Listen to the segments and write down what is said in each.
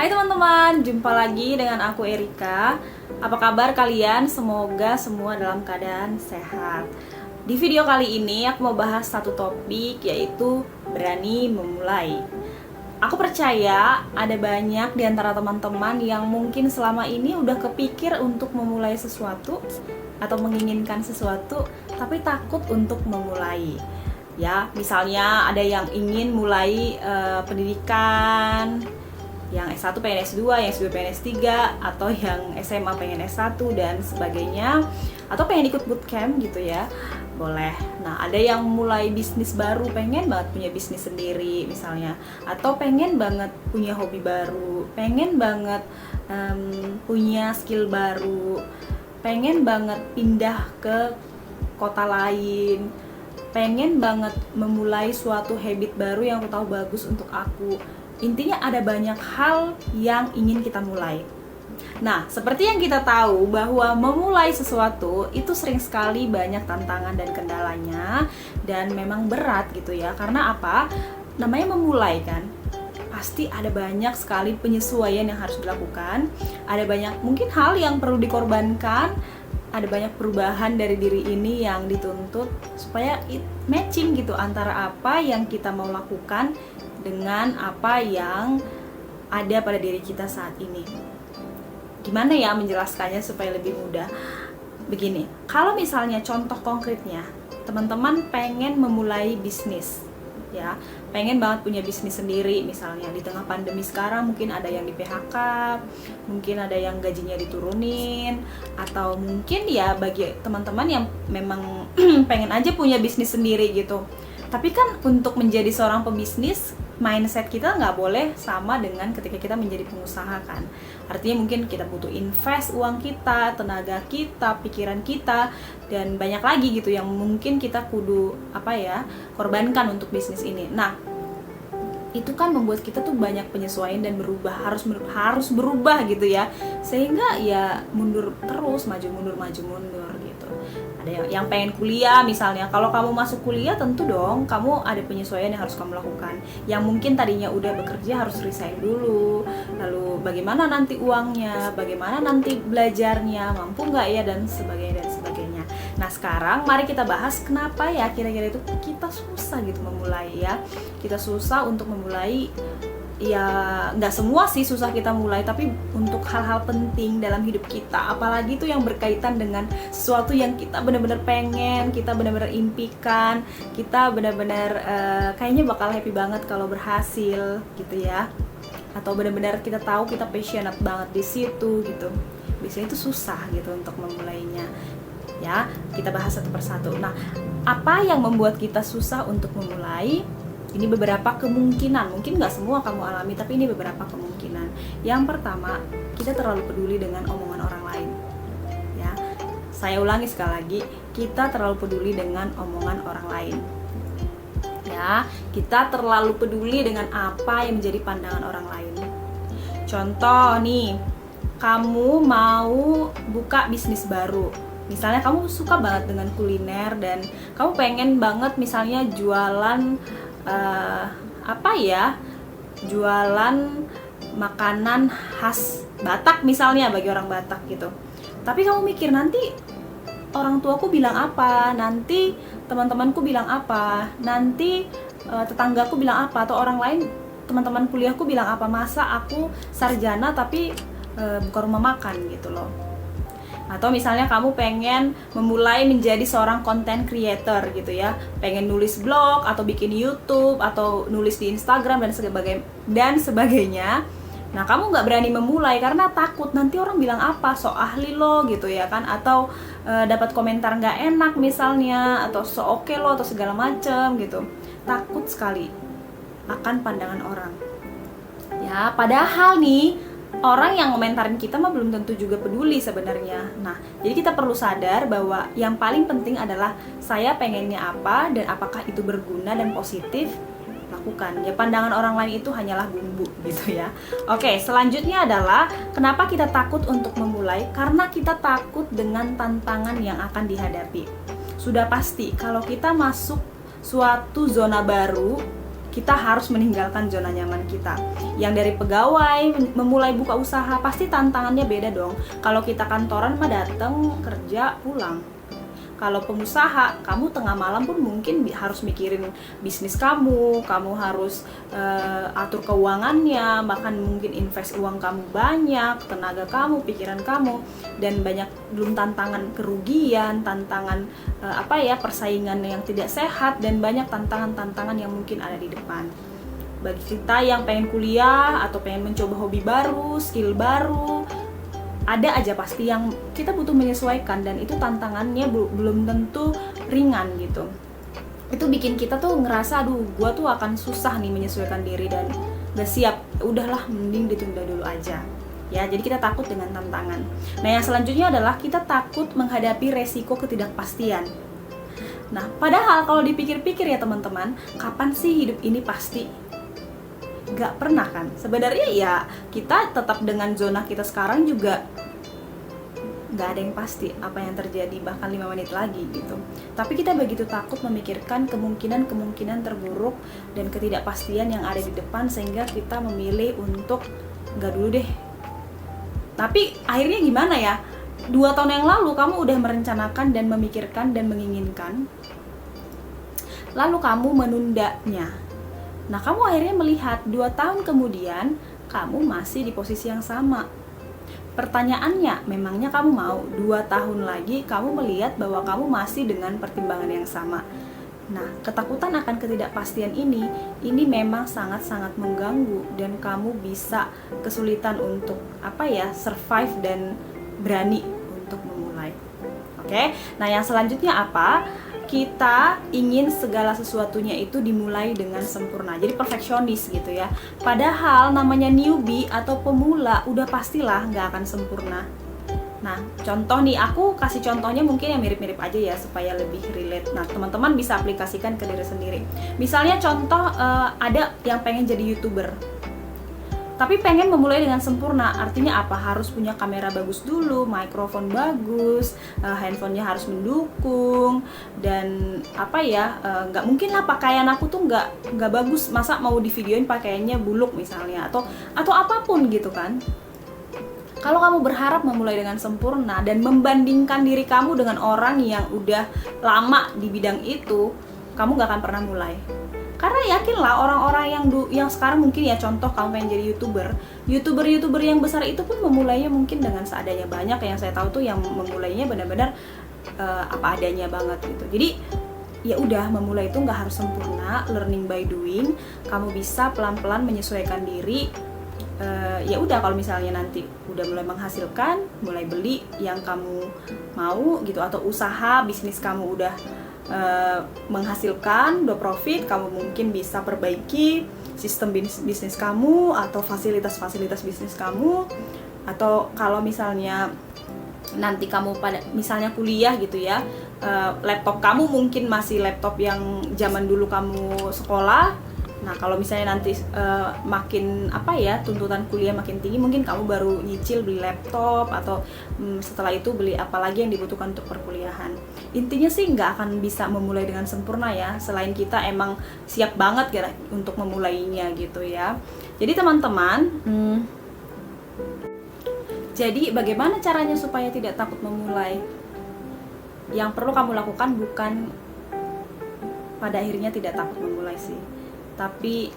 Hai teman-teman, jumpa lagi dengan aku Erika. Apa kabar kalian? Semoga semua dalam keadaan sehat. Di video kali ini aku mau bahas satu topik, yaitu berani memulai. Aku percaya ada banyak di antara teman-teman yang mungkin selama ini udah kepikir untuk memulai sesuatu atau menginginkan sesuatu, tapi takut untuk memulai. Ya, misalnya ada yang ingin mulai pendidikan, yang S1 pengen S2, yang S2 pengen S3, atau yang SMA pengen S1 dan sebagainya, atau pengen ikut bootcamp gitu ya, boleh. Nah, ada yang mulai bisnis baru, pengen banget punya bisnis sendiri misalnya, atau pengen banget punya hobi baru, pengen banget punya skill baru, pengen banget pindah ke kota lain, pengen banget memulai suatu habit baru yang aku tahu bagus untuk aku. Intinya ada banyak hal yang ingin kita mulai. Nah, seperti yang kita tahu bahwa memulai sesuatu itu sering sekali banyak tantangan dan kendalanya, dan memang berat gitu ya. Karena apa? Namanya memulai kan. Pasti ada banyak sekali penyesuaian yang harus dilakukan. Ada banyak mungkin hal yang perlu dikorbankan. Ada banyak perubahan dari diri ini yang dituntut supaya matching gitu antara apa yang kita mau lakukan dengan apa yang ada pada diri kita saat ini. Gimana ya menjelaskannya supaya lebih mudah? Begini, kalau misalnya contoh konkretnya, teman-teman pengen memulai bisnis, ya, pengen banget punya bisnis sendiri misalnya. Di tengah pandemi sekarang mungkin ada yang di PHK, mungkin ada yang gajinya diturunin, atau mungkin ya bagi teman-teman yang memang pengen aja punya bisnis sendiri gitu. Tapi kan untuk menjadi seorang pebisnis, mindset kita nggak boleh sama dengan ketika kita menjadi pengusaha kan. Artinya mungkin kita butuh invest uang kita, tenaga kita, pikiran kita, dan banyak lagi gitu yang mungkin kita kudu korbankan untuk bisnis ini. Nah, itu kan membuat kita tuh banyak penyesuaian dan berubah, harus berubah gitu ya, sehingga ya mundur terus, maju mundur gitu. Ada yang pengen kuliah misalnya, kalau kamu masuk kuliah tentu dong kamu ada penyesuaian yang harus kamu lakukan. Yang mungkin tadinya udah bekerja harus resign dulu, lalu bagaimana nanti uangnya, bagaimana nanti belajarnya, mampu nggak ya, dan sebagainya. Nah, sekarang mari kita bahas kenapa ya kira-kira itu kita susah gitu memulai ya. Kita susah untuk memulai, ya nggak semua sih susah kita mulai, tapi untuk hal-hal penting dalam hidup kita, apalagi itu yang berkaitan dengan sesuatu yang kita benar-benar pengen, kita benar-benar impikan, kita benar-benar kayaknya bakal happy banget kalau berhasil gitu ya, atau benar-benar kita tahu kita passionate banget di situ gitu. Biasanya itu susah gitu untuk memulainya. Ya, kita bahas satu persatu. Nah, apa yang membuat kita susah untuk memulai? Ini beberapa kemungkinan, mungkin nggak semua kamu alami, tapi ini beberapa kemungkinan. Yang pertama, kita terlalu peduli dengan omongan orang lain. Ya, saya ulangi sekali lagi, kita terlalu peduli dengan omongan orang lain. Ya, kita terlalu peduli dengan apa yang menjadi pandangan orang lain. Contoh nih, kamu mau buka bisnis baru. Misalnya kamu suka banget dengan kuliner dan kamu pengen banget misalnya jualan jualan makanan khas Batak misalnya, bagi orang Batak gitu. Tapi kamu mikir, nanti orang tuaku bilang apa, nanti teman-temanku bilang apa, nanti tetanggaku bilang apa, atau orang lain, teman-teman kuliahku bilang apa, masa aku sarjana tapi buka rumah makan gitu loh. Atau misalnya kamu pengen memulai menjadi seorang content creator gitu ya, pengen nulis blog atau bikin YouTube atau nulis di Instagram dan sebagainya. Nah, kamu nggak berani memulai karena takut nanti orang bilang apa, so ahli lo gitu ya kan, atau dapat komentar nggak enak misalnya, atau so oke lo atau segala macem gitu. Takut sekali akan pandangan orang. Ya, padahal nih orang yang komentarin kita mah belum tentu juga peduli sebenarnya. Nah, jadi kita perlu sadar bahwa yang paling penting adalah saya pengennya apa dan apakah itu berguna dan positif, lakukan. Ya, pandangan orang lain itu hanyalah bumbu gitu ya. Oke, selanjutnya adalah kenapa kita takut untuk memulai? Karena kita takut dengan tantangan yang akan dihadapi. Sudah pasti kalau kita masuk suatu zona baru, kita harus meninggalkan zona nyaman kita. Yang dari pegawai memulai buka usaha pasti tantangannya beda dong. Kalau kita kantoran mah datang kerja pulang. Kalau pengusaha, kamu tengah malam pun mungkin harus mikirin bisnis kamu harus atur keuangannya, bahkan mungkin invest uang kamu banyak, tenaga kamu, pikiran kamu, dan banyak belum tantangan kerugian, tantangan persaingan yang tidak sehat, dan banyak tantangan-tantangan yang mungkin ada di depan. Bagi kita yang pengen kuliah atau pengen mencoba hobi baru, skill baru, ada aja pasti yang kita butuh menyesuaikan, dan itu tantangannya belum tentu ringan gitu. Itu bikin kita tuh ngerasa aduh gua tuh akan susah nih menyesuaikan diri dan gak siap, udahlah mending ditunda dulu aja ya. Jadi kita takut dengan tantangan. Nah yang selanjutnya adalah kita takut menghadapi resiko ketidakpastian. Nah padahal kalau dipikir-pikir ya teman-teman, kapan sih hidup ini pasti? Gak pernah kan. Sebenarnya ya kita tetap dengan zona kita sekarang juga gak ada yang pasti apa yang terjadi bahkan 5 menit lagi gitu. Tapi kita begitu takut memikirkan kemungkinan terburuk dan ketidakpastian yang ada di depan, sehingga kita memilih untuk gak dulu deh. Tapi akhirnya gimana ya, 2 tahun yang lalu kamu udah merencanakan dan memikirkan dan menginginkan, lalu kamu menundanya. Nah, kamu akhirnya melihat 2 tahun kemudian kamu masih di posisi yang sama. Pertanyaannya, memangnya kamu mau 2 tahun lagi kamu melihat bahwa kamu masih dengan pertimbangan yang sama? Nah, ketakutan akan ketidakpastian ini memang sangat-sangat mengganggu, dan kamu bisa kesulitan untuk survive dan berani untuk memulai. Oke? Nah, yang selanjutnya apa? Kita ingin segala sesuatunya itu dimulai dengan sempurna, jadi perfeksionis gitu ya. Padahal namanya newbie atau pemula udah pastilah nggak akan sempurna. Nah contoh nih, aku kasih contohnya mungkin yang mirip-mirip aja ya supaya lebih relate. Nah teman-teman bisa aplikasikan ke diri sendiri. Misalnya contoh ada yang pengen jadi YouTuber, tapi pengen memulai dengan sempurna. Artinya apa? Harus punya kamera bagus dulu, mikrofon bagus, handphonenya harus mendukung, dan nggak mungkin lah pakaian aku tuh nggak bagus, masa mau di videoin pakaiannya buluk misalnya, atau apapun gitu kan. Kalau kamu berharap memulai dengan sempurna dan membandingkan diri kamu dengan orang yang udah lama di bidang itu, kamu nggak akan pernah mulai. Karena yakinlah orang-orang yang sekarang mungkin ya, contoh kamu pengen jadi YouTuber yang besar itu pun memulainya mungkin dengan seadanya. Banyak yang saya tahu tuh yang memulainya benar-benar apa adanya banget gitu. Jadi ya udah, memulai itu nggak harus sempurna, learning by doing. Kamu bisa pelan-pelan menyesuaikan diri. Ya udah, kalau misalnya nanti udah mulai menghasilkan, mulai beli yang kamu mau gitu, atau usaha bisnis kamu udah menghasilkan, udah profit, kamu mungkin bisa perbaiki sistem bisnis kamu atau fasilitas bisnis kamu. Atau kalau misalnya nanti kamu pada misalnya kuliah gitu ya, laptop kamu mungkin masih laptop yang zaman dulu kamu sekolah. Nah kalau misalnya nanti makin tuntutan kuliah makin tinggi, mungkin kamu baru nyicil beli laptop, atau setelah itu beli apa lagi yang dibutuhkan untuk perkuliahan. Intinya sih nggak akan bisa memulai dengan sempurna ya, selain kita emang siap banget ya untuk memulainya gitu ya. Jadi teman-teman, jadi bagaimana caranya supaya tidak takut memulai? Yang perlu kamu lakukan bukan pada akhirnya tidak takut memulai sih, tapi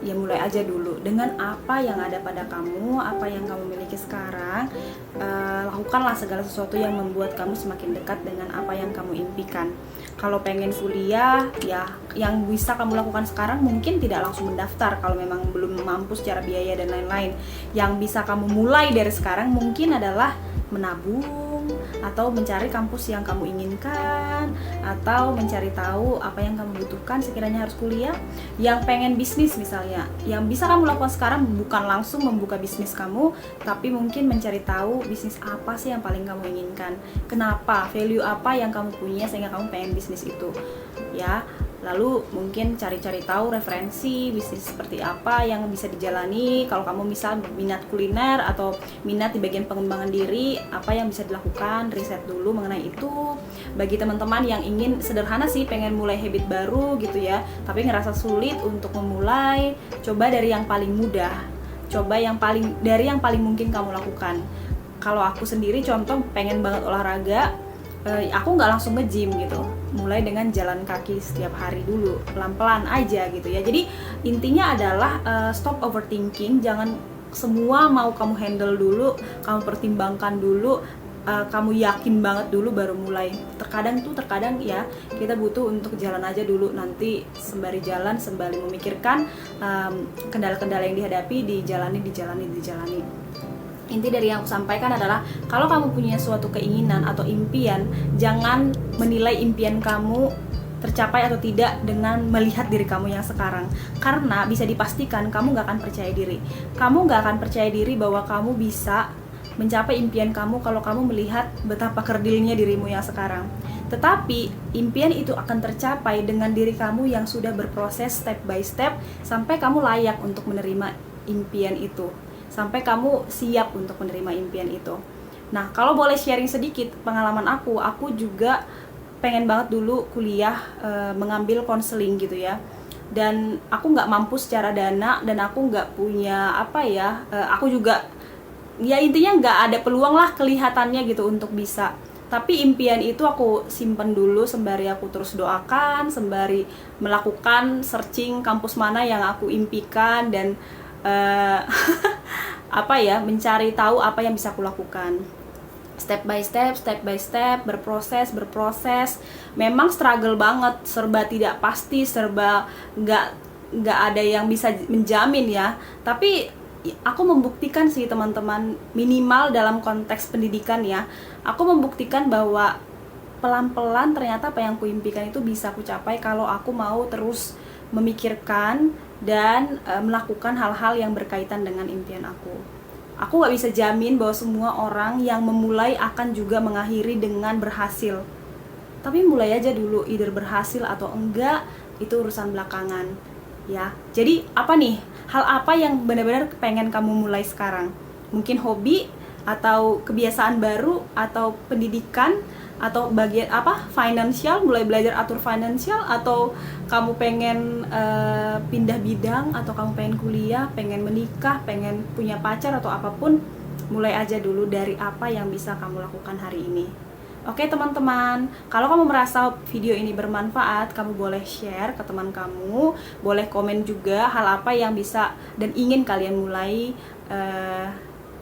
ya mulai aja dulu dengan apa yang ada pada kamu, apa yang kamu miliki sekarang. Lakukanlah segala sesuatu yang membuat kamu semakin dekat dengan apa yang kamu impikan. Kalau pengen kuliah, ya yang bisa kamu lakukan sekarang mungkin tidak langsung mendaftar kalau memang belum mampu secara biaya dan lain-lain. Yang bisa kamu mulai dari sekarang mungkin adalah menabung, atau mencari kampus yang kamu inginkan, atau mencari tahu apa yang kamu butuhkan sekiranya harus kuliah. Yang pengen bisnis misalnya, yang bisa kamu lakukan sekarang bukan langsung membuka bisnis kamu, tapi mungkin mencari tahu bisnis apa sih yang paling kamu inginkan, kenapa, value apa yang kamu punya sehingga kamu pengen bisnis itu ya. Lalu mungkin cari-cari tahu referensi bisnis seperti apa yang bisa dijalani. Kalau kamu misal minat kuliner atau minat di bagian pengembangan diri, apa yang bisa dilakukan, riset dulu mengenai itu. bagi teman-teman yang ingin sederhana sih, pengen mulai habit baru gitu ya, tapi ngerasa sulit untuk memulai, coba dari yang paling mudah. Coba dari yang paling mungkin kamu lakukan. Kalau aku sendiri contoh pengen banget olahraga, aku nggak langsung nge-gym gitu. Mulai dengan jalan kaki setiap hari dulu, pelan-pelan aja gitu ya. Jadi intinya adalah stop overthinking, jangan semua mau kamu handle dulu, kamu pertimbangkan dulu, kamu yakin banget dulu baru mulai. Terkadang ya kita butuh untuk jalan aja dulu, nanti sembari jalan, sembari memikirkan kendala-kendala yang dihadapi, dijalani. Inti dari yang aku sampaikan adalah, kalau kamu punya suatu keinginan atau impian, jangan menilai impian kamu tercapai atau tidak dengan melihat diri kamu yang sekarang. Karena bisa dipastikan kamu gak akan percaya diri. Kamu gak akan percaya diri bahwa kamu bisa mencapai impian kamu kalau kamu melihat betapa kerdilnya dirimu yang sekarang. Tetapi impian itu akan tercapai dengan diri kamu yang sudah berproses step by step sampai kamu layak untuk menerima impian itu, sampai kamu siap untuk menerima impian itu. Nah, kalau boleh sharing sedikit pengalaman aku juga pengen banget dulu kuliah mengambil konseling gitu ya. Dan aku nggak mampu secara dana, dan aku nggak punya aku juga ya intinya nggak ada peluang lah kelihatannya gitu untuk bisa. Tapi impian itu aku simpen dulu sembari aku terus doakan, sembari melakukan searching kampus mana yang aku impikan, dan mencari tahu apa yang bisa aku lakukan. Step by step, berproses. Memang struggle banget, serba tidak pasti, serba nggak ada yang bisa menjamin ya. Tapi aku membuktikan sih teman-teman, minimal dalam konteks pendidikan ya, aku membuktikan bahwa pelan-pelan ternyata apa yang kuimpikan itu bisa aku capai kalau aku mau terus memikirkan dan melakukan hal-hal yang berkaitan dengan impian aku. Aku gak bisa jamin bahwa semua orang yang memulai akan juga mengakhiri dengan berhasil. Tapi mulai aja dulu, either berhasil atau enggak itu urusan belakangan ya. Jadi apa nih, hal apa yang benar-benar pengen kamu mulai sekarang? Mungkin hobi, atau kebiasaan baru, atau pendidikan, atau bagian finansial, mulai belajar atur finansial, atau kamu pengen pindah bidang, atau kamu pengen kuliah, pengen menikah, pengen punya pacar, atau apapun. Mulai aja dulu dari apa yang bisa kamu lakukan hari ini. Oke teman-teman, kalau kamu merasa video ini bermanfaat, kamu boleh share ke teman kamu, boleh komen juga hal apa yang bisa dan ingin kalian mulai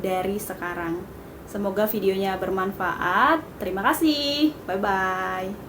dari sekarang. Semoga videonya bermanfaat. Terima kasih. Bye-bye.